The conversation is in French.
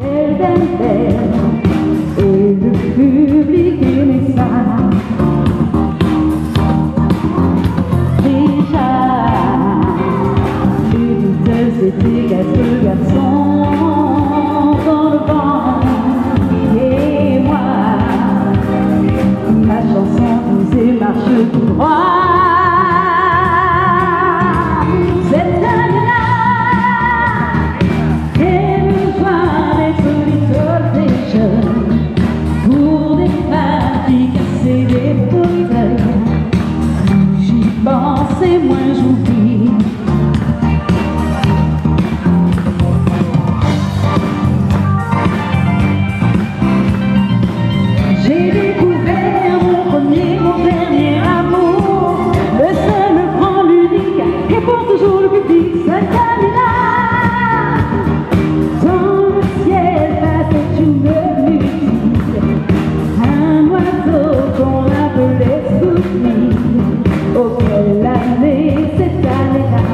Et le public aimait ça. Déjà, une de ces quelques garçons dans le vent. Et moi, ma chanson disait marche tout droit. Cette année-là, et besoin d'être l'idole des jeunes, pour des femmes qui cassaient des fauteuils. Plus j'y pense et moins j'oublie. J'ai découvert mon dernier amour, le seul, le grand, l'unique, et pour toujours le public. Cette année-là, dans le ciel passait une musique, un oiseau qu'on appelait Sophie. Oh, quelle année, cette année-là.